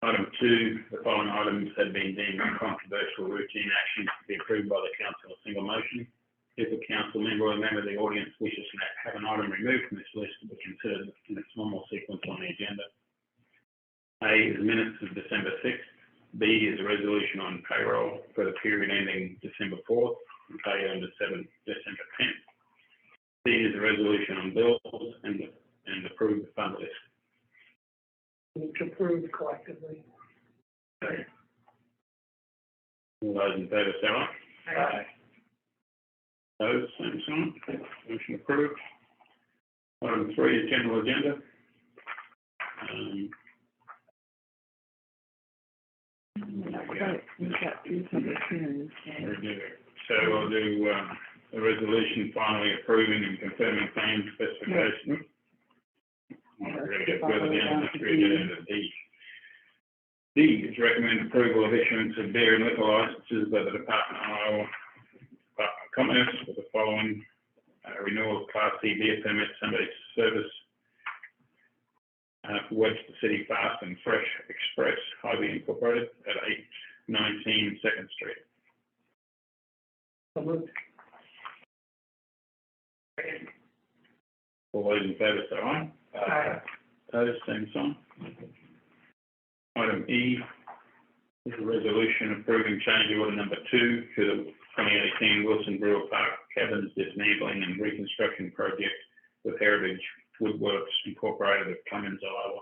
Item 2, the following items have been deemed uncontroversial routine actions to be approved by the council in a single motion. If a council member or a member of the audience wishes to have an item removed from this list to be considered in its normal sequence on the agenda. A is minutes of December 6th. B is a resolution on payroll for the period ending December 4th and paid on December 10th. C is a resolution on bills and approve the fund list. Move to approve collectively. Okay. All those in favour say aye. Aye. Opposed, same sign. Motion approved. Item 3 is general agenda. We've got 3 public hearings. So I'll do a resolution finally approving and confirming plan specifications. We're going to get further down the street into D. D is recommend approval of issuance of beer and liquor licenses by the Department of Iowa Department of Commerce for the following renewal of Class C beer permit Sunday service for Webster City Fast and Fresh Express Hy-Vee Incorporated at 819 2nd Street. So moved. All those in favour say aye. Aye. Opposed, same sign. Item E is a resolution approving change order number 2 to the 2018 Wilson Brewer Park Cabins Dismantling and Reconstruction Project with Heritage Woodworks Incorporated of Cummins, Iowa.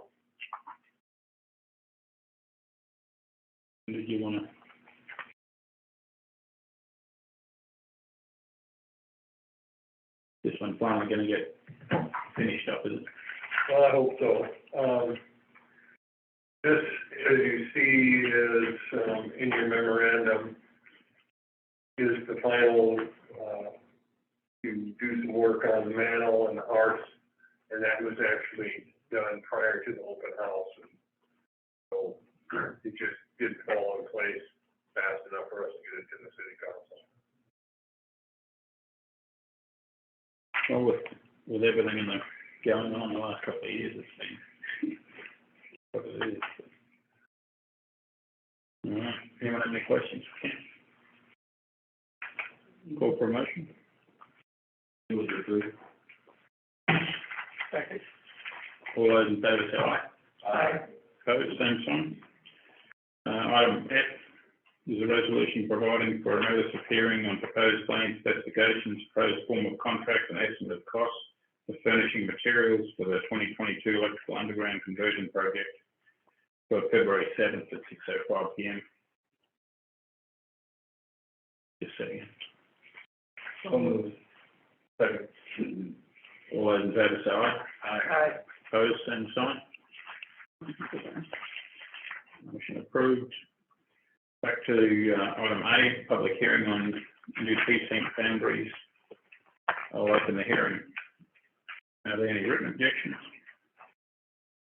Did you want to? This one's finally going to get finished up, is it? Well, I hope so. This, as you see, is in your memorandum, is the final to do some work on the mantle and the hearts, and that was actually done prior to the open house. And so it just didn't fall in place fast enough for us to get it to the city council. Well, with everything in the going on the last couple of years, it's been what it is. All right. Anyone have any questions? Call for a motion. Move to approve. Second. All those in favour say aye. Aye. Opposed, same sign. Item F is a resolution providing for a notice of hearing on proposed plan specifications, proposed form of contract and estimate of costs for furnishing materials for the 2022 electrical underground conversion project for February 7th at 6:05 p.m. Just setting it. So moved. Second. All those in favour say aye. Aye. Opposed, same sign. Motion approved. Back to item A, public hearing on new precinct boundaries. I'll open the hearing. Are there any written objections?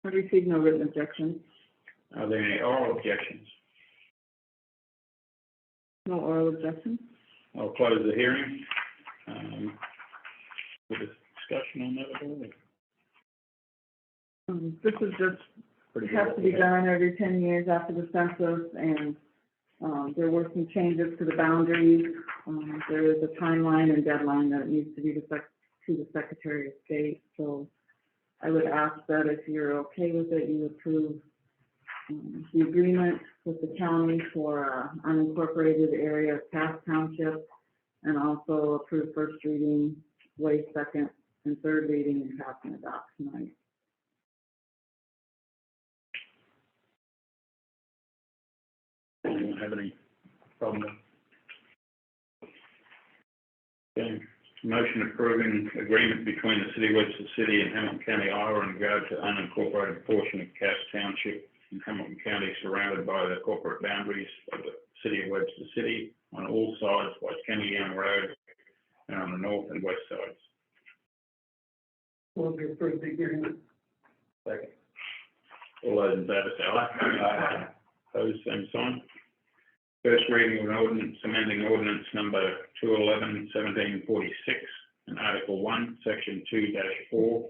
I received no written objections. Are there any oral objections? No oral objections. I'll close the hearing. With a discussion on that at all? This is just, it has to be done every 10 years after the census, and there were some changes to the boundaries. There is a timeline and deadline that it needs to be to the Secretary of State. So I would ask that if you're okay with it, you approve the agreement with the county for unincorporated area of Cass Township, and also approve first reading, waive second and third reading, and pass and adopt tonight. Anyone have any problem? Okay. Motion approving agreement between the City of Webster City and Hamilton County, Iowa, in regard to unincorporated portion of Cass Township in Hamilton County, surrounded by the corporate boundaries of the City of Webster City on all sides, by Kenny Young Road, and on the north and west sides. Move to approve the agreement. Second. All those in favour say aye. Aye. Opposed, same sign. First reading of an ordinance amending ordinance number 211-1746 and Article 1, Section 2-4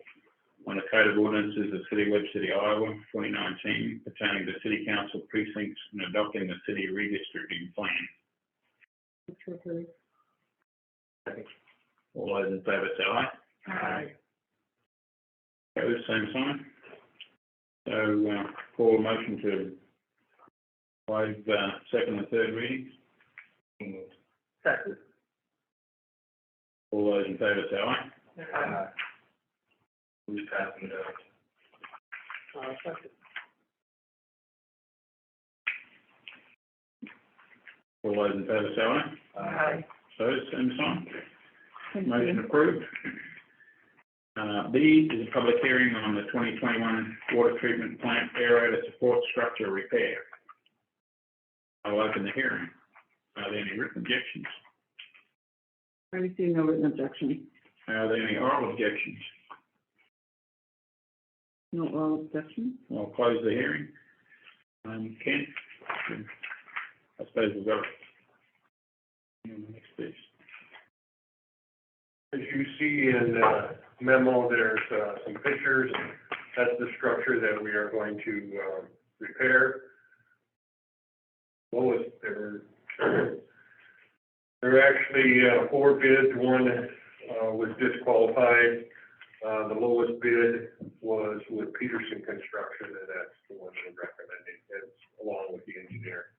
on the Code of Ordinances of City of Webster City, Iowa, 2019, pertaining to city council precincts and adopting the city redistricting plan. All those in favour say aye. Aye. Opposed, same sign. So, call a motion to waive, second and third readings. Second. All those in favour say aye. Aye. Who's passing it out? Second. All those in favour say aye. Aye. Opposed, same sign. Thank Motion you. approved. B is a public hearing on the 2021 water treatment plant aerator support structure repair. I'll open the hearing. Are there any written objections? I receive no written objection. Are there any oral objections? No oral objection. I'll close the hearing. Ken? I suppose we've got it. On the next piece. As you see in the memo, there's some pictures. That's the structure that we are going to repair. There were actually 4 bids. One was disqualified. The lowest bid was with Peterson Construction, and that's the one we're recommending, along with the engineer.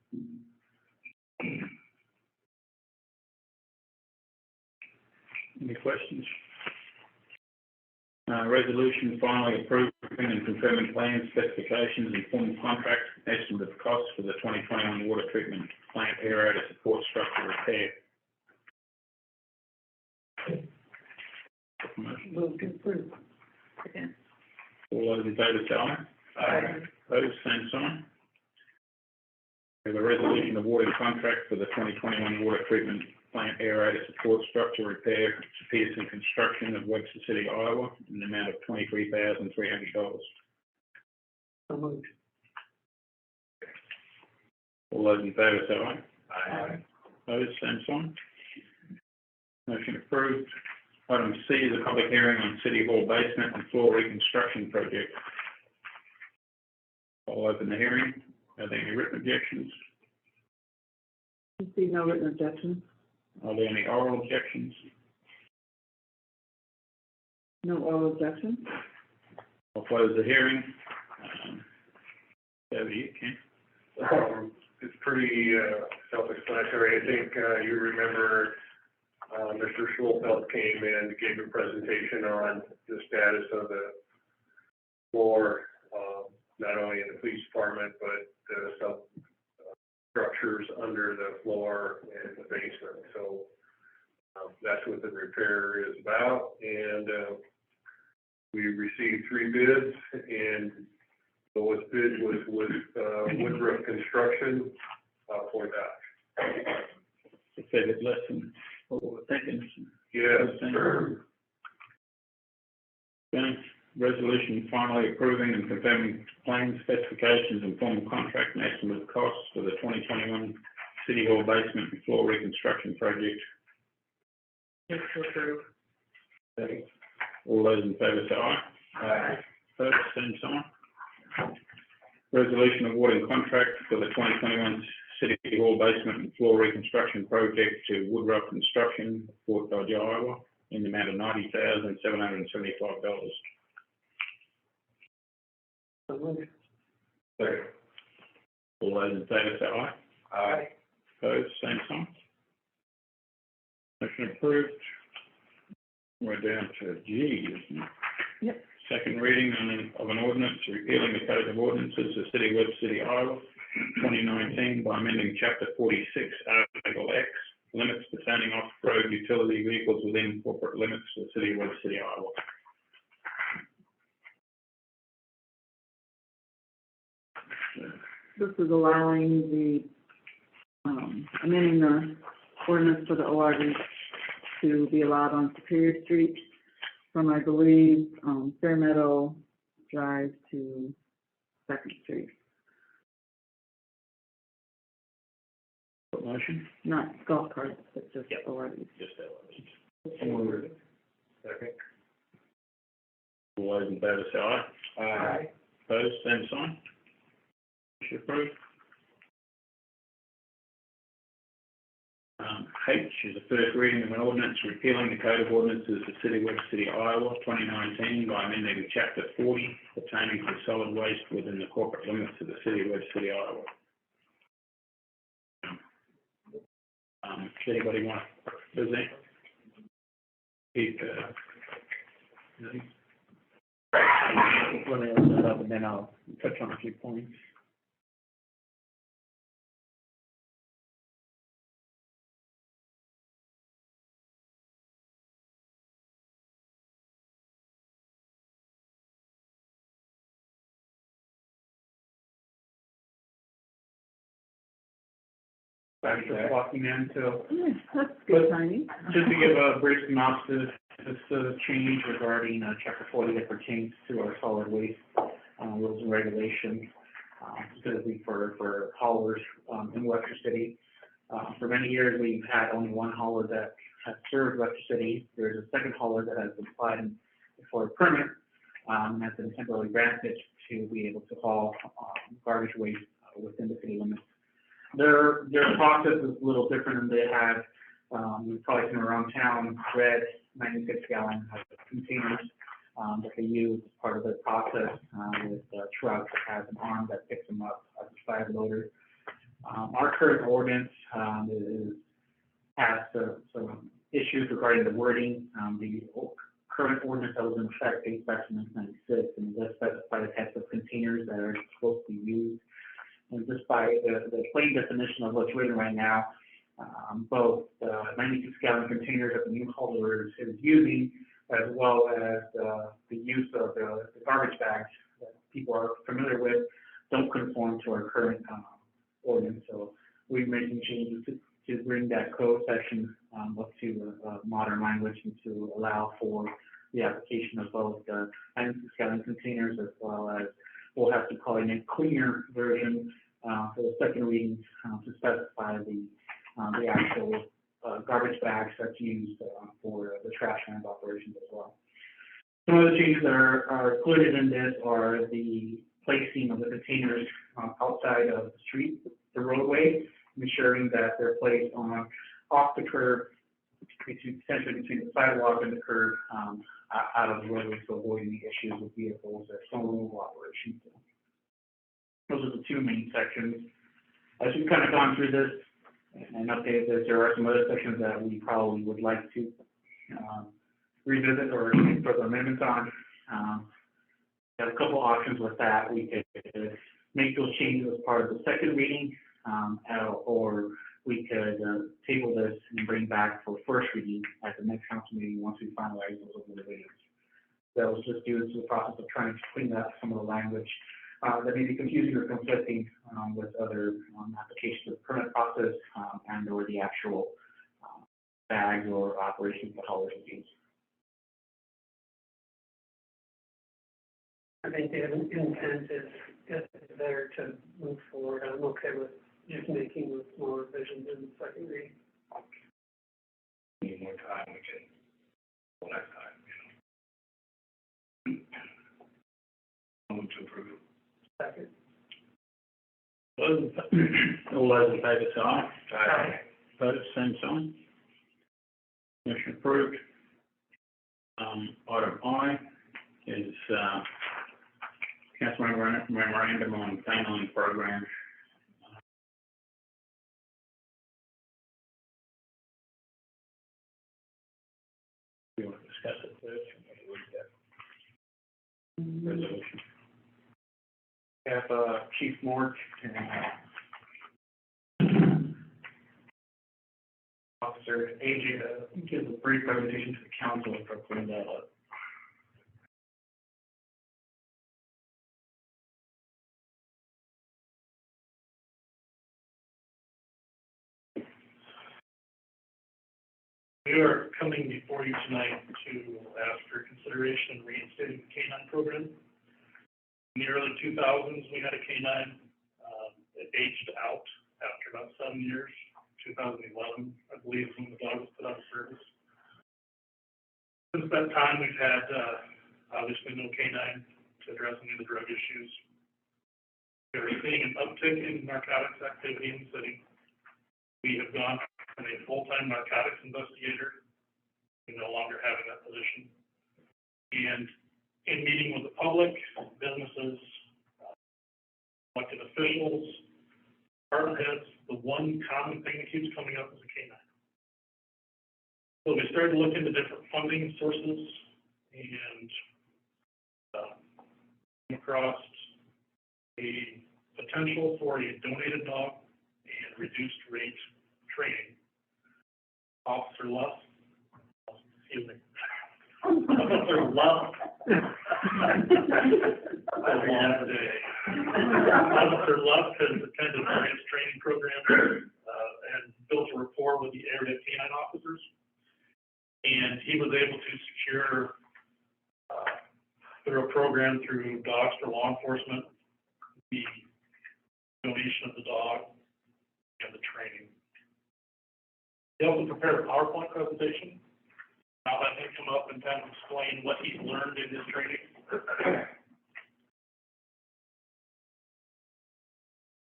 Any questions? Resolution finally approving and confirming plan specifications and formal contract estimate of costs for the 2021 water treatment plant aerator support structure repair. Move to approve. Second. All those in favour say aye. Aye. Opposed, same sign. We have a resolution awarding contract for the 2021 water treatment plant aerator support structure repair to Peterson Construction of Webster City, Iowa, in the amount of $23,300. So moved. All those in favour say aye. Aye. Opposed, same sign. Motion approved. Item C is a public hearing on City Hall basement and floor reconstruction project. I'll open the hearing. Are there any written objections? Receive no written objection. Are there any oral objections? No oral objection. I'll close the hearing. Over to you, Ken. It's pretty self-explanatory. I think you remember Mr. Schulfeld came in, gave a presentation on the status of the floor, not only in the police department, but the structures under the floor and the basement. So that's what the repair is about. And we received 3 bids, and the lowest bid was with Woodruff Construction for that. It's a bit less than what we were thinking. Yes. Okay. Resolution finally approving and confirming plan specifications and formal contract and estimate of costs for the 2021 City Hall basement and floor reconstruction project. Move to approve. All those in favour say aye. Aye. Opposed, same sign. Resolution awarding contract for the 2021 City Hall basement and floor reconstruction project to Woodruff Construction, Fort Dodge, Iowa, in the amount of $90,775. So moved. Second. All those in favour say aye. Aye. Opposed, same sign. Motion approved. We're down to G, isn't it? Yep. Second reading of an ordinance repealing the Code of Ordinances of City of Webster City, Iowa, 2019 by amending Chapter 46, Article X, limits pertaining off-road utility vehicles within corporate limits of the City of Webster City, Iowa. This is allowing the, amending the ordinance for the ORV to be allowed on Superior Street from, I believe, Fairmeadow Drive to 2nd Street. What motion? Not golf carts, but just ORVs. Just that one. Someone would. Second. All those in favour say aye. Aye. Opposed, same sign. Motion approved. H is the first reading of an ordinance repealing the Code of Ordinances of the City of Webster City, Iowa, 2019 by amending Chapter 40 pertaining to solid waste within the corporate limits of the City of Webster City, Iowa. Does anybody want to present? Let me open that up and then I'll touch on a few points. Thanks for walking in, so Yeah, that's good timing. just to give a brief synopsis, this change regarding Chapter 40 that pertains to our solid waste rules and regulations, specifically for haulers in Webster City. For many years, we've had only one hauler that has served Webster City. There's a second hauler that has applied for a permit and has been temporarily granted to be able to haul garbage waste within the city limits. Their process is a little different than they have. You've probably seen around town red 96-gallon containers that they use as part of their process with trucks that has an arm that picks them up as a side loader. Our current ordinance has some issues regarding the wording. The current ordinance that was in effect dates back to 1996 and does specify the types of containers that are supposed to be used. And just by the plain definition of what's written right now, both the 96-gallon containers that the new hauler is using, as well as the use of the garbage bags that people are familiar with, don't conform to our current ordinance. So we're making changes to bring that code section up to modern language and to allow for the application of both the 96-gallon containers as well as we'll have to call it a cleaner version for the second reading to specify the actual garbage bags that's used for the trash land operations as well. Some of the changes that are included in this are the placing of the containers outside of the street, the roadway, ensuring that they're placed off the curb, essentially between the sidewalk and the curb, out of the roadway to avoid any issues with vehicles or snow removal operations. Those are the two main sections. As we've kind of gone through this and updated this, there are some other sections that we probably would like to revisit or make further amendments on. We have a couple options with that. We could make those changes as part of the second reading, or we could table this and bring back for first reading at the next council meeting once we finalize those revisions. That was just due to the process of trying to clean up some of the language that may be confusing or conflicting with other applications of the permit process and or the actual bags or operations that haulers use. I think the intent is there to move forward. I'm okay with just making with more revisions in the second reading. Need more time, we can, well, next time, Move to approve. Second. All those in favour say aye. Aye. Opposed, same sign. Motion approved. Item I is council memorandum on family program. Do you want to discuss it first? Resolution. We have Chief Mort and Officer AJ give a brief presentation to the council for putting that up. We are coming before you tonight to ask for consideration of reinstating the K-9 program. In the early 2000s, we had a K-9. It aged out after about 7 years. 2011, I believe, when the dog was put out of service. Since that time, we've had obviously no canine to address any of the drug issues. We are seeing an uptick in narcotics activity in the city. We have gone from a full-time narcotics investigator to no longer having that position. And in meeting with the public, businesses, elected officials, department heads, the one common thing that keeps coming up is a canine. So we started to look into different funding sources and came across a potential for a donated dog and reduced rate training. Officer Luft, excuse me. Officer Luft. Officer Luft has attended various training programs and built a rapport with the area canine officers. And he was able to secure, through a program through Dogs for Law Enforcement, the donation of the dog and the training. He also prepared a PowerPoint presentation. I'll let him come up and kind of explain what he's learned in his training.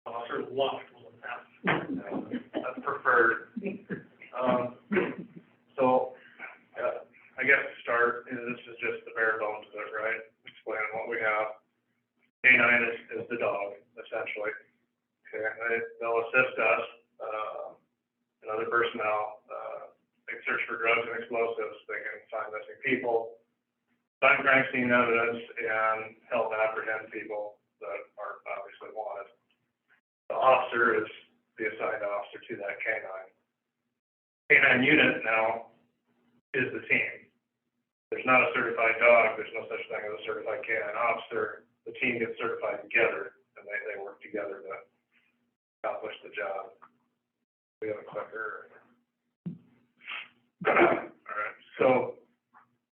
Officer Luft will have. That's preferred. I guess to start, this is just the bare bones of it, right? Explaining what we have. Canine is the dog, essentially. Okay, they'll assist us and other personnel. They can search for drugs and explosives. They can find missing people, find crime scene evidence, and help apprehend people that are obviously wanted. The officer is the assigned officer to that canine. Canine unit now is the team. There's not a certified dog. There's no such thing as a certified canine officer. The team gets certified together, and they work together to accomplish the job. We have a clicker. All right. So,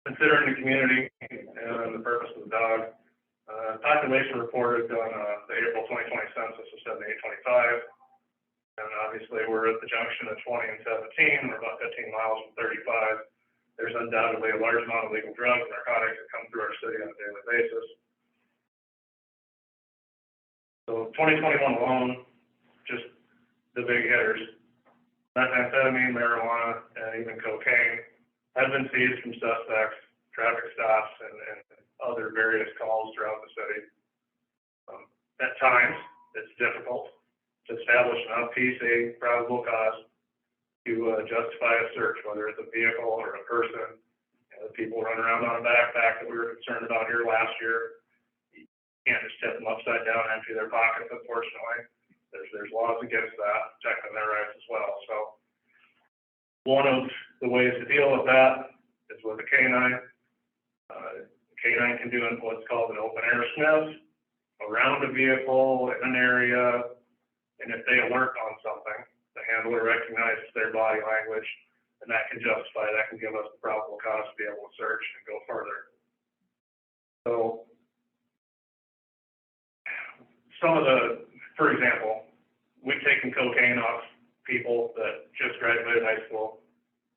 considering the community and the purpose of the dog, population reported on the April 2020 census was 7825. And obviously, we're at the junction of 20 and 17. We're about 15 miles from 35. There's undoubtedly a large amount of legal drugs and narcotics that come through our city on a daily basis. So 2021 alone, just the big hitters, methamphetamine, marijuana, and even cocaine have been seized from suspects, traffic stops, and other various calls throughout the city. At times, it's difficult to establish enough PC, probable cause, to justify a search, whether it's a vehicle or a person. The people running around on a backpack that we were concerned about here last year, you can't just tip them upside down and empty their pockets, unfortunately. There's laws against that, protecting their rights as well. So one of the ways to deal with that is with a canine. Canine can do what's called an open air sniff around a vehicle in an area, and if they alert on something, the handler recognizes their body language, and that can justify, that can give us the probable cause to be able to search and go further. So, some of the, for example, we've taken cocaine off people that just graduated high school.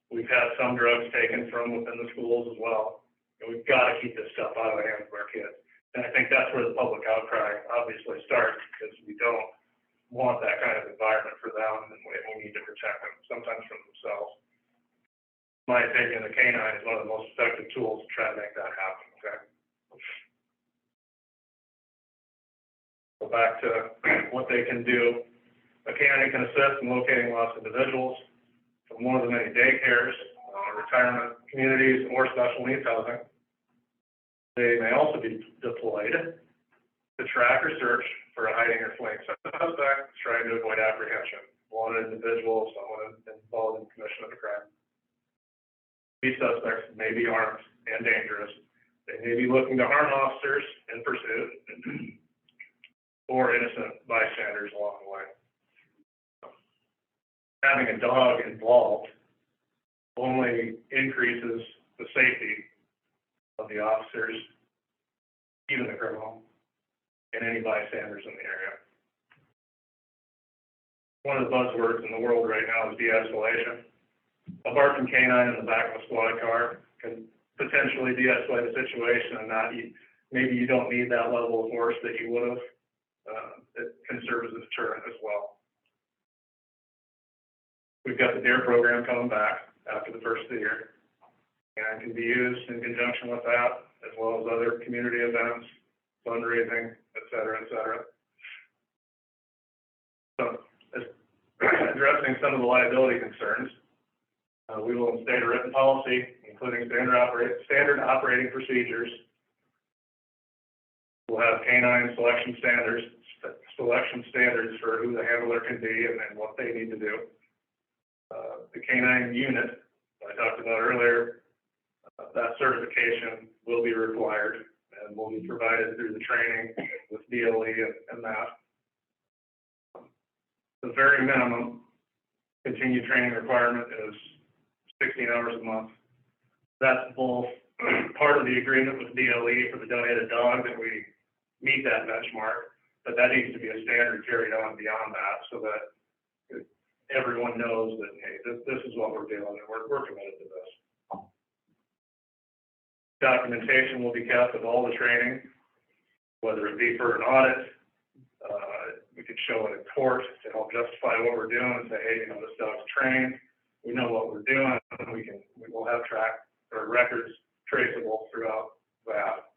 We've had some drugs taken from within the schools as well. And we've got to keep this stuff out of the hands of our kids. And I think that's where the public outcry obviously starts, because we don't want that kind of environment for them, and we need to protect them, sometimes from themselves. In my opinion, the canine is one of the most effective tools to try to make that happen, okay? Go back to what they can do. A canine can assist in locating lost individuals from one of the many daycares, retirement communities, or special needs housing. They may also be deployed to track or search for a hiding or fleeing suspect, trying to avoid apprehension. Wanted individual, someone involved in the commission of a crime. These suspects may be armed and dangerous. They may be looking to harm officers in pursuit or innocent bystanders along the way. Having a dog involved only increases the safety of the officers, even the criminal, and any bystanders in the area. One of the buzzwords in the world right now is de-escalation. A barking canine in the back of a squad car can potentially de-escalate the situation and not, maybe you don't need that level of force that you would have. It can serve as a deterrent as well. We've got the DARE program coming back after the first of the year, and can be used in conjunction with that, as well as other community events, fundraising, et cetera, et cetera. So, addressing some of the liability concerns, we will instate a written policy, including standard operating procedures. We'll have canine selection standards for who the handler can be and what they need to do. The canine unit I talked about earlier, that certification will be required and will be provided through the training with DLE and that. The very minimum continued training requirement is 16 hours a month. That's both part of the agreement with DLE for the donated dog that we meet that benchmark, but that needs to be a standard carried on beyond that so that everyone knows that, hey, this is what we're doing and we're committed to this. Documentation will be kept of all the training, whether it be for an audit. We could show it in court to help justify what we're doing and say, hey, you know, this dog's trained. We know what we're doing. We will have track or records traceable throughout that.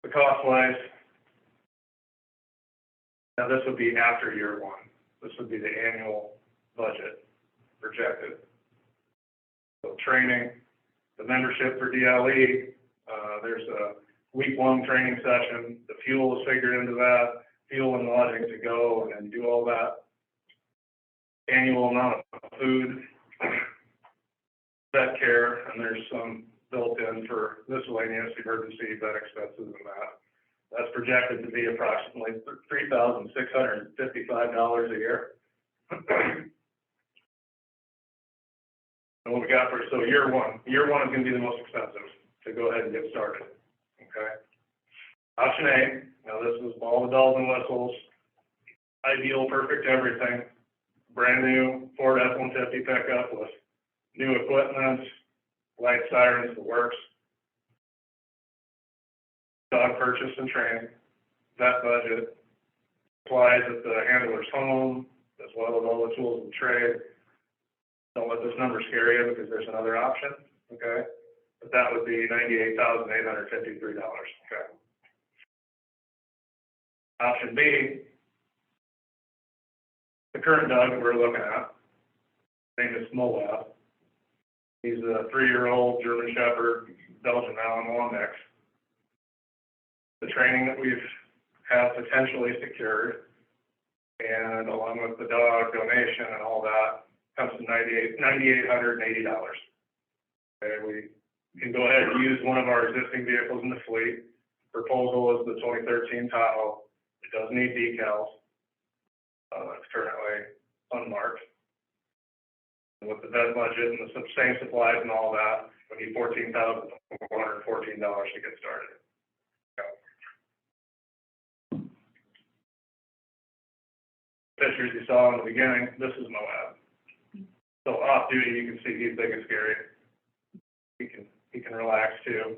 The cost wise, now this would be after year one. This would be the annual budget projected. So training, the membership for DLE, there's a week-long training session. The fuel is figured into that, fuel and lodging to go and do all that. Annual amount of food, vet care, and there's some built in for miscellaneous emergency vet expenses and that. That's projected to be approximately $3,655 a year. And what we got for, so year one is going to be the most expensive to go ahead and get started. Okay. Option A, now this is all the bells and whistles, ideal, perfect everything. Brand new Ford F-150 pickup with new equipment, light sirens, the works. Dog purchase and training, vet budget, supplies at the handler's home, as well as all the tools and trade. Don't let this number scare you because there's another option, okay? But that would be $98,853, okay? Option B, the current dog that we're looking at, his name is Moab. He's a 3-year-old German Shepherd, Belgian Malinois mix. The training that we've have potentially secured, and along with the dog donation and all that, comes to $9,880. Okay, we can go ahead and use one of our existing vehicles in the fleet. Proposal is the 2013 Tahoe. It does need decals. It's currently unmarked. And with the vet budget and the same supplies and all that, we need $14,414 to get started. Pictures you saw in the beginning, this is Moab. So off duty, you can see he's big and scary. He can relax too.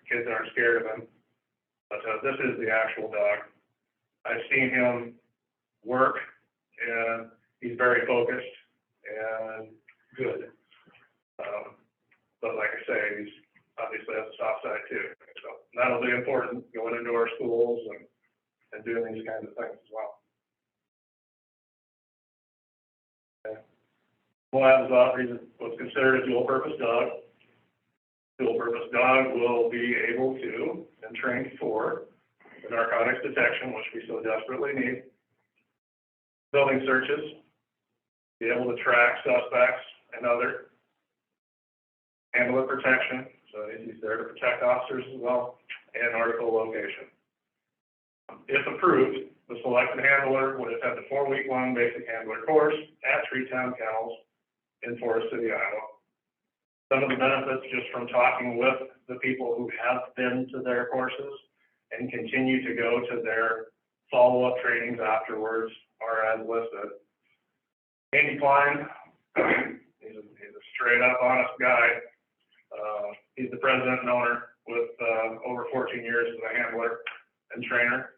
Kids aren't scared of him. But this is the actual dog. I've seen him work, and he's very focused and good. But like I say, he's obviously has a soft side too. So that'll be important going into our schools and doing these kinds of things as well. Moab was considered a dual-purpose dog. Dual-purpose dog will be able to and trained for the narcotics detection, which we so desperately need. Building searches, be able to track suspects and other. Handler protection, so he's there to protect officers as well, and article location. If approved, the selected handler would attend a 4-week-long basic handler course at Treetown Kennels in Forest City, Iowa. Some of the benefits just from talking with the people who have been to their courses and continue to go to their follow-up trainings afterwards are as listed. Andy Klein, he's a straight up honest guy. He's the president and owner with, over 14 years as a handler and trainer.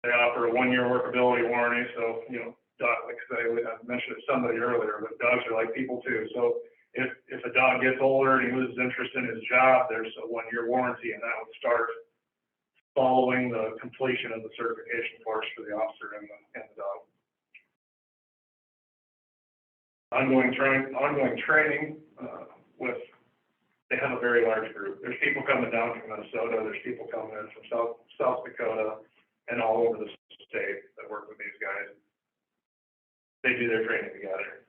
They offer a 1-year workability warranty, so, you know, like I mentioned it to somebody earlier, but dogs are like people too. So if a dog gets older and he loses interest in his job, there's a 1-year warranty, and that would start following the completion of the certification course for the officer and the dog. Ongoing training with, they have a very large group. There's people coming down from Minnesota, there's people coming in from South Dakota, and all over the state that work with these guys. They do their training together.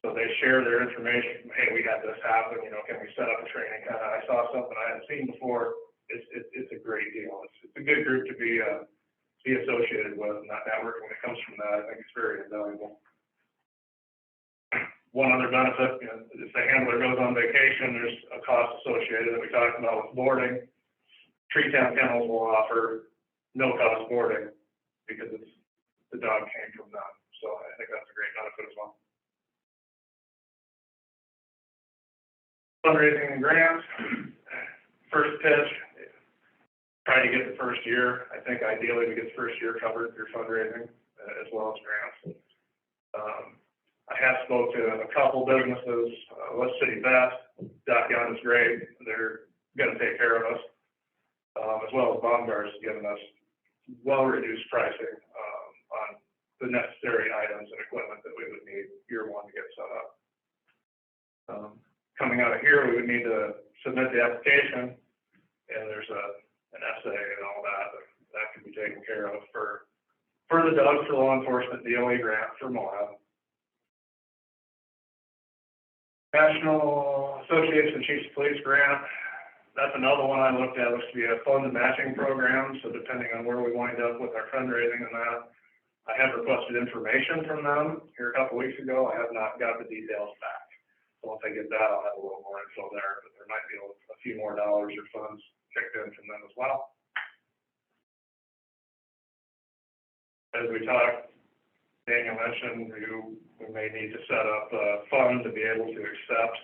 So they share their information. Hey, we had this happen, you know, can we set up a training? I saw something I hadn't seen before. It's a great deal. It's a good group to be associated with, and that networking that comes from that, I think it's very invaluable. One other benefit, you know, if the handler goes on vacation, there's a cost associated that we talked about with boarding. Treetown Kennels will offer no-cost boarding because the dog came from them. So I think that's a great benefit as well. Fundraising and grants. First pitch, try to get the first year. I think ideally we get the first year covered through fundraising as well as grants. I have spoke to a couple businesses, West City Best, Doc Young is great. They're going to take care of us, as well as Baumgart's has given us well-reduced pricing on the necessary items and equipment that we would need year one to get set up. Coming out of here, we would need to submit the application, and there's an essay and all that can be taken care of for the Dogs for Law Enforcement DOE grant for Moab. National Association of Chiefs of Police grant, that's another one I looked at. Looks to be a fund matching program, so depending on where we wind up with our fundraising and that, I have requested information from them here a couple weeks ago. I have not got the details back. So once I get that, I'll have a little more info there, but there might be a few more dollars or funds kicked in from them as well. As we talked, Daniel mentioned we may need to set up a fund to be able to accept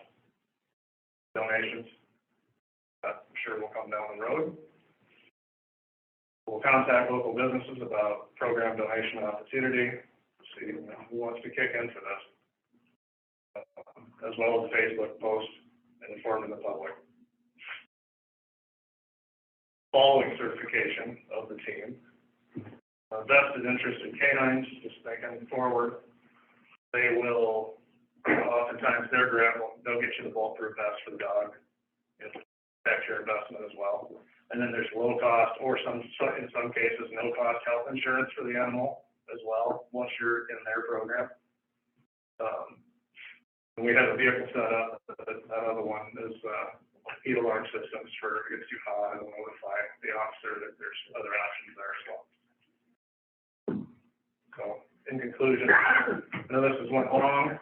donations. I'm sure will come down the road. We'll contact local businesses about program donation opportunity, see who wants to kick in for this, as well as a Facebook post and informing the public. Following certification of the team. Vested interest in canines, just thinking forward, they will, oftentimes their grant, they'll get you the bulletproof vest for the dog. It'll protect your investment as well. And then there's low cost, or in some cases, no cost health insurance for the animal as well, once you're in their program. We have a vehicle set up, that other one is heat alarm systems for if it gets too hot, it'll notify the officer that there's other options there as well. So, in conclusion, I know this has went long.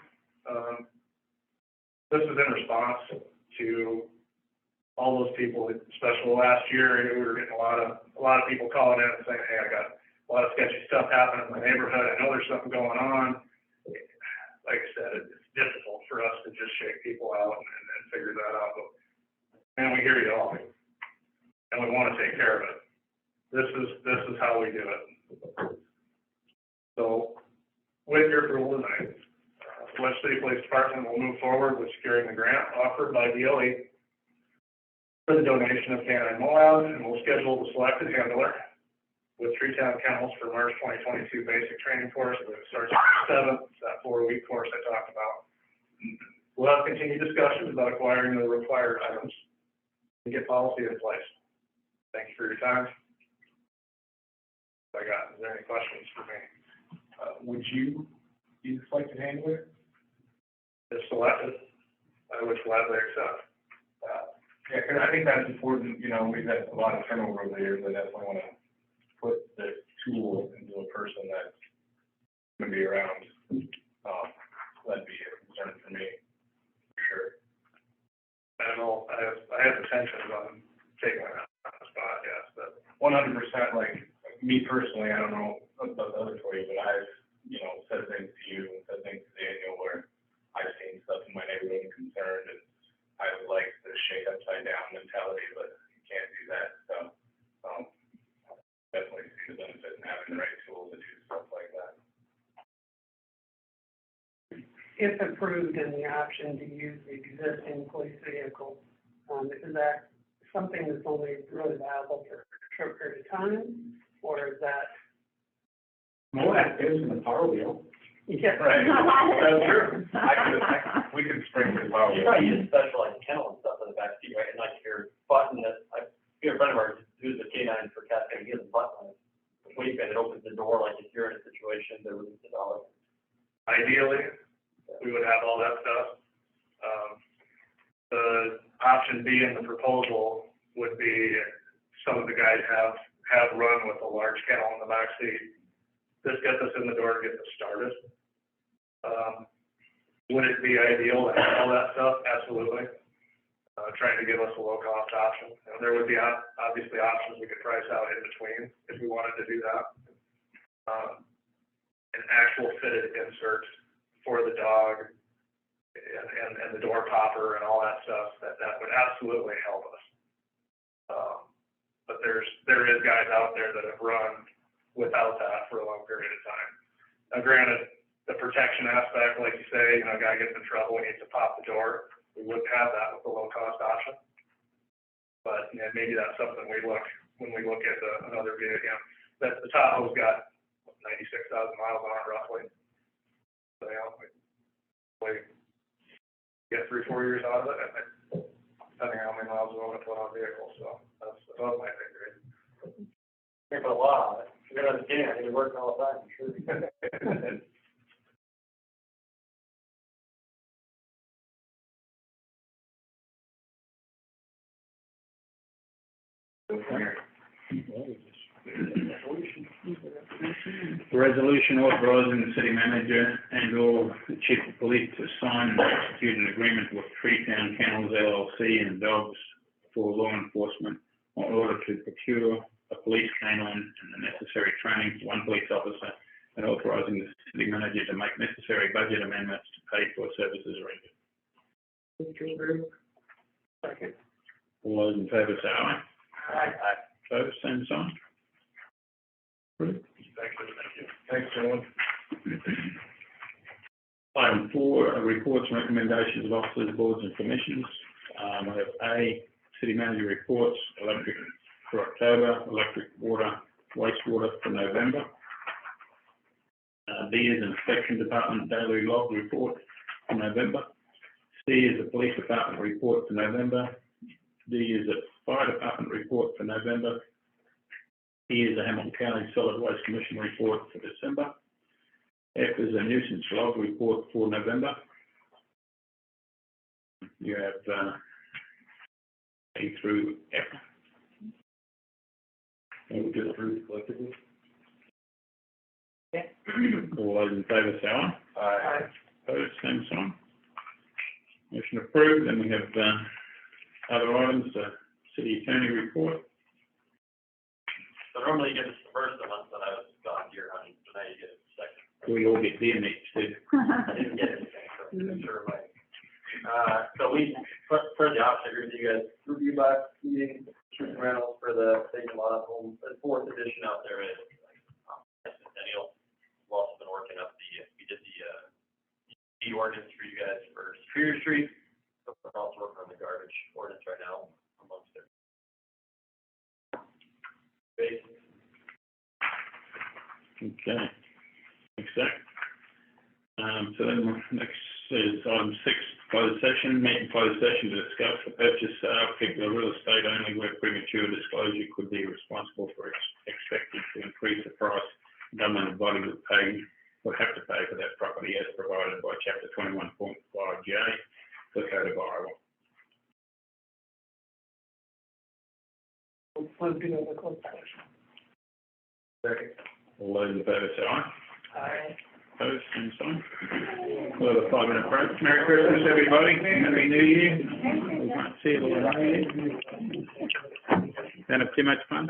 This is in response to all those people, especially last year. We were getting a lot of people calling in and saying, "Hey, I got a lot of sketchy stuff happening in my neighborhood. I know there's something going on." Like I said, it's difficult for us to just shake people out and figure that out. But man, we hear you all, and we want to take care of it. This is how we do it. So, with your approval tonight, the West City Police Department will move forward with securing the grant offered by DOE for the donation of canine Moab, and we'll schedule the selected handler with Treetown Kennels for March 2022 basic training course that starts on the 7th, that 4-week course I talked about. We'll have continued discussions about acquiring the required items and get policy in place. Thank you for your time. Is there any questions for me? Would you be the selected handler? If selected, I would gladly accept. Yeah, because I think that's important. You know, we've had a lot of turnover over the years. I definitely want to put the tool into a person that's going to be around. That'd be a concern for me, for sure. I know I have intentions on taking that spot, yes, but 100%. Like me personally, I don't know about the other for you, but I've said things to you and said things to Daniel where I've seen stuff in my neighborhood concerned, and I would like the shake upside down mentality, but you can't do that, so, definitely see the benefit in having the right tools to do stuff like that. If approved, and the option to use the existing police vehicle, is that something that's only really viable for a short period of time, or is that? More active than the power wheel. Yeah. Right, that's true. We could spring the power. You probably use specialized kennel and stuff in the back seat, right? And like your button that, a friend of ours who's a K9 for casting, he has a button on the waistband, it opens the door, like if you're in a situation to release the dog. Ideally, we would have all that stuff. The option B in the proposal would be some of the guys have run with a large kennel in the back seat. This gets us in the door and gets us started. Would it be ideal to have all that stuff? Absolutely. Trying to give us a low-cost option. And there would be obviously options we could price out in between if we wanted to do that. An actual fitted insert for the dog and the door popper and all that stuff, that would absolutely help us. But there is guys out there that have run without that for a long period of time. Now granted, the protection aspect, like you say, a guy gets in trouble, he needs to pop the door. We wouldn't have that with the low-cost option. But maybe that's something when we look at another vehicle. That the Tahoe's got 96,000 miles on it roughly. So we get 3-4 years out of it, depending on how many miles we want to put on vehicles. So that's above my pay grade. Can't put a lot on it. You gotta understand, I think it works all the time, sure. Resolution authorising the city manager and/or the chief of police to sign and execute an agreement with Freetown Kennels LLC and Dogs for law enforcement in order to procure a police canine and the necessary training for one police officer, and authorising the city manager to make necessary budget amendments to pay for services rendered. Second. All those in favour say aye. Aye. Opposed, same sign. Approved. Thanks, gentlemen. Item 4, reports and recommendations of officers, boards and commissions. We have A, city manager reports, electric for October, electric, water, wastewater for November. B is inspection department daily log report for November. C is the police department report for November. D is a fire department report for November. E is a Hamilton County Solid Waste Commission report for December. F is a nuisance log report for November. You have A through F. And we just approved collectively. Yeah. All those in favour say aye. Aye. Opposed, same sign. Motion approved. Then we have other items, city attorney report. So normally you get this the first of the month, but I was gone deer hunting, so now you get it the second. We all get deer meat too. I didn't get anything, so I'm sure like. So we, for the opposite, here's you guys review last meeting, rentals for the vacant lot home, the 4th edition out there is Centennial. We've also been working up we did the ordinance for you guys for Superior Street. So we're also working on the garbage ordinance right now amongst it. Okay. Exact. So then next is item 6, closed session. Meet in closed session to discuss the purchase, sale, particular real estate only where premature disclosure could be responsible for expected to increase the price government body would have to pay for that property as provided by Chapter 21.5J, the Code of Iowa. Let's do the closed session. Second. All those in favour say aye. Aye. Opposed, same sign. We'll have a 5-minute break. Merry Christmas, everybody. Happy New Year. We might see you all in the New Year. Don't have too much fun.